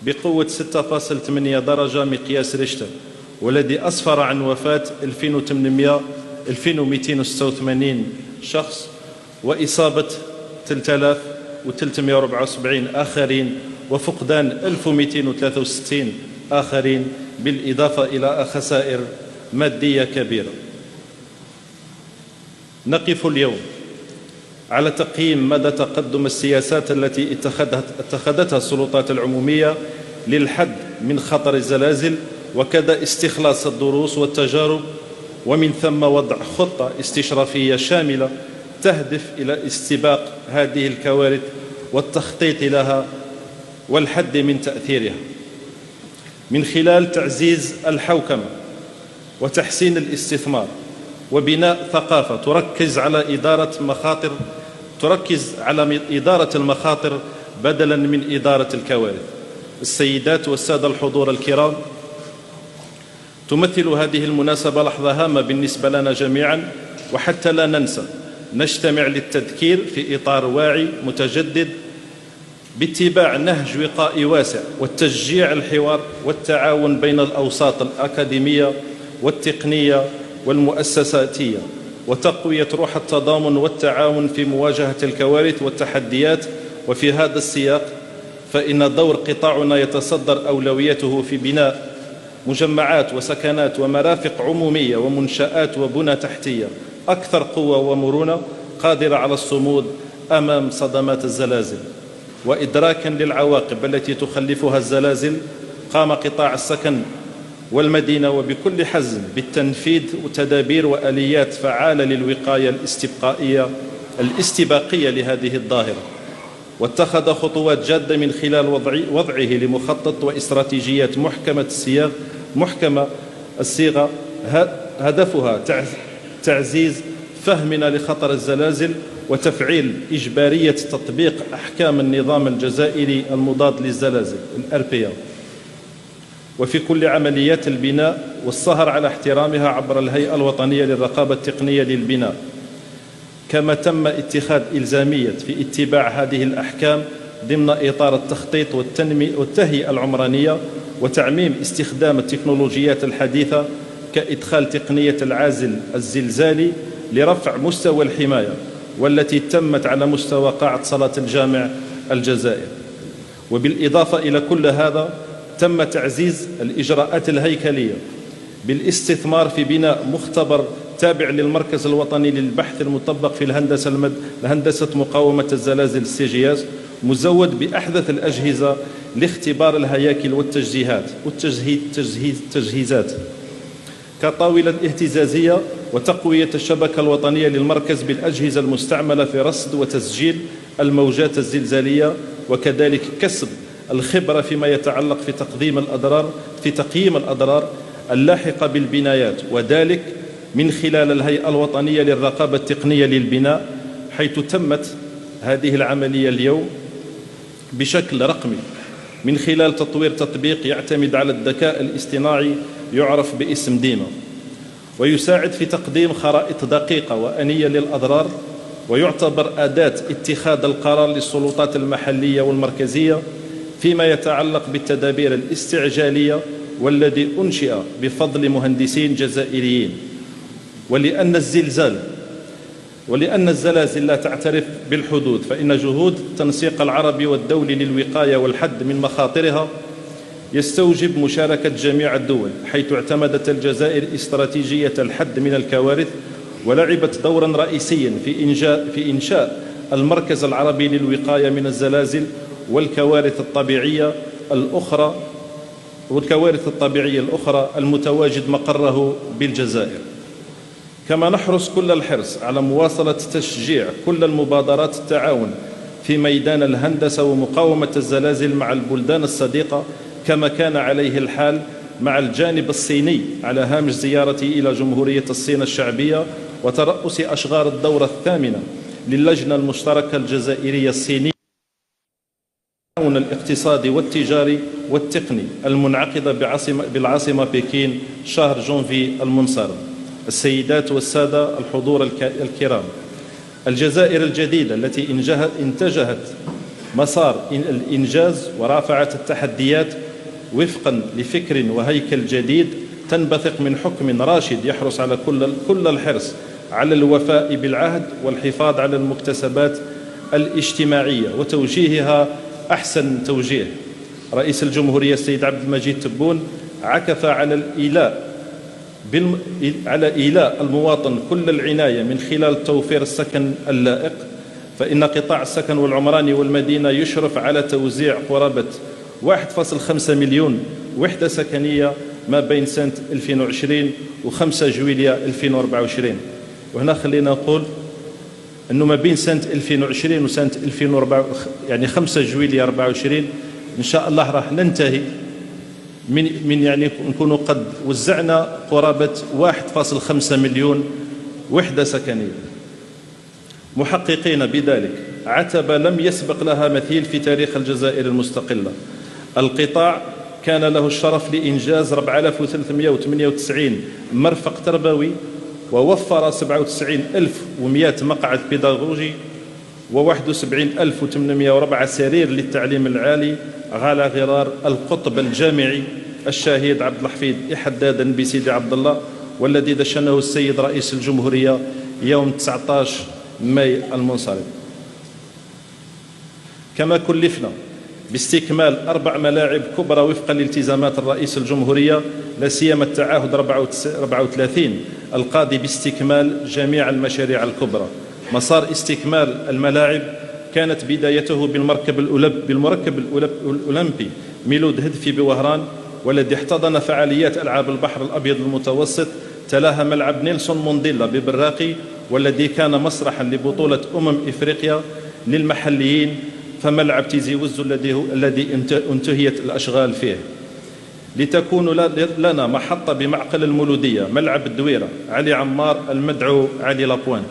بقوة 6.8 درجة مقياس ريشتر، والذي أسفر عن وفاة 2286 شخص وإصابة 3374 آخرين وفقدان 1263 آخرين، بالإضافة إلى خسائر مادية كبيرة. نقف اليوم على تقييم مدى تقدم السياسات التي اتخذتها السلطات العمومية للحد من خطر الزلازل، وكذا استخلاص الدروس والتجارب، ومن ثم وضع خطة استشرافية شاملة تهدف إلى استباق هذه الكوارث والتخطيط لها والحد من تأثيرها، من خلال تعزيز الحوكمة وتحسين الاستثمار وبناء ثقافة تركز على إدارة المخاطر بدلا من إدارة الكوارث. السيدات والسادة الحضور الكرام، تمثل هذه المناسبة لحظة هامة بالنسبة لنا جميعا، وحتى لا ننسى نجتمع للتذكير في إطار واعي متجدد باتباع نهج وقائي واسع وتشجيع الحوار والتعاون بين الأوساط الأكاديمية والتقنية والمؤسساتية، وتقوية روح التضامن والتعاون في مواجهة الكوارث والتحديات. وفي هذا السياق فإن دور قطاعنا يتصدر أولويته في بناء مجمعات وسكنات ومرافق عمومية ومنشآت وبنى تحتية أكثر قوة ومرونة، قادرة على الصمود أمام صدمات الزلازل. وإدراكا للعواقب التي تخلفها الزلازل، قام قطاع السكن والمدينة وبكل حزم بالتنفيذ وتدابير وآليات فعالة للوقاية الاستباقية لهذه الظاهرة، واتخذ خطوات جادة من خلال وضعه لمخطط واستراتيجيات محكمة الصيغة هدفها تعزيز فهمنا لخطر الزلازل وتفعيل إجبارية تطبيق أحكام النظام الجزائري المضاد للزلازل الRPA، وفي كل عمليات البناء والسهر على احترامها عبر الهيئة الوطنية للرقابة التقنية للبناء. كما تم اتخاذ إلزامية في اتباع هذه الأحكام ضمن إطار التخطيط والتهيئة العمرانية، وتعميم استخدام التكنولوجيات الحديثة كإدخال تقنية العازل الزلزالي لرفع مستوى الحماية، والتي تمت على مستوى قاعة صلاة الجامع الجزائر. وبالإضافة إلى كل هذا، تم تعزيز الإجراءات الهيكلية بالاستثمار في بناء مختبر تابع للمركز الوطني للبحث المطبق في الهندسة مقاومة الزلازل CGS، مزود بأحدث الأجهزة لاختبار الهياكل والتجهيزات كطاولة اهتزازية، وتقوية الشبكة الوطنية للمركز بالأجهزة المستعملة في رصد وتسجيل الموجات الزلزالية، وكذلك كسب الخبرة فيما يتعلق في تقييم الأضرار اللاحقة بالبنايات، وذلك من خلال الهيئة الوطنية للرقابة التقنية للبناء، حيث تمت هذه العملية اليوم بشكل رقمي من خلال تطوير تطبيق يعتمد على الذكاء الاصطناعي يعرف باسم ديما، ويساعد في تقديم خرائط دقيقة وآنية للأضرار، ويعتبر أداة اتخاذ القرار للسلطات المحلية والمركزية فيما يتعلق بالتدابير الاستعجالية، والذي أنشئ بفضل مهندسين جزائريين. ولأن الزلازل لا تعترف بالحدود، فإن جهود التنسيق العربي والدولي للوقاية والحد من مخاطرها يستوجب مشاركة جميع الدول، حيث اعتمدت الجزائر استراتيجية الحد من الكوارث، ولعبت دورا رئيسيا في إنشاء المركز العربي للوقاية من الزلازل والكوارث الطبيعية الأخرى المتواجد مقره بالجزائر. كما نحرص كل الحرص على مواصلة تشجيع كل المبادرات التعاون في ميدان الهندسة ومقاومة الزلازل مع البلدان الصديقة، كما كان عليه الحال مع الجانب الصيني على هامش زيارتي إلى جمهورية الصين الشعبية وترأس أشغال الدورة الثامنة للجنة المشتركة الجزائرية الصينية التعاون الاقتصادي والتجاري والتقني المنعقدة بالعاصمة بكين شهر جونفي المنصرم. السيدات والسادة الحضور الكرام، الجزائر الجديدة التي انتجهت مسار الإنجاز ورافعة التحديات وفقا لفكر وهيكل جديد تنبثق من حكم راشد يحرص على كل الحرص على الوفاء بالعهد والحفاظ على المكتسبات الاجتماعية وتوجيهها أحسن توجيه. رئيس الجمهورية السيد عبد المجيد تبون عكف على إيلاء المواطن كل العناية من خلال توفير السكن اللائق، فإن قطاع السكن والعمراني والمدينة يشرف على توزيع قرابة 1.5 مليون وحدة سكنية ما بين سنة 2020 و5 جويلية 2024. وهنا خلينا نقول أنه ما بين سنة 2020 وسنة 2004 يعني 5 جويلية 24 إن شاء الله راح ننتهي من يعني نكونوا قد وزعنا قرابة 1.5 مليون وحدة سكنية، محققين بذلك عتبة لم يسبق لها مثيل في تاريخ الجزائر المستقلة. القطاع كان له الشرف لإنجاز 4398 مرفق تربوي، ووفر 97100 مقعد بيداغوجي و71804 سرير للتعليم العالي على غرار القطب الجامعي الشهيد عبد الحفيظ إحدادا بسيدي عبد الله، والذي دشنه السيد رئيس الجمهورية يوم 19 ماي المنصرم. كما كلفنا باستكمال 4 ملاعب كبرى وفقا لالتزامات الرئيس الجمهورية، لا سيما التعهد 34 القاضي باستكمال جميع المشاريع الكبرى. مسار استكمال الملاعب كانت بدايته بالمركب الأولمبي ميلود هدفي بوهران، والذي احتضن فعاليات ألعاب البحر الأبيض المتوسط. تلاها ملعب نيلسون مونديلا ببراقي، والذي كان مسرحا لبطولة إفريقيا للمحليين، فملعب تيزي وزو الذي انتهيت الأشغال فيه. لتكون لنا محطة بمعقل المولودية، ملعب الدويرة علي عمار المدعو علي لابوينت.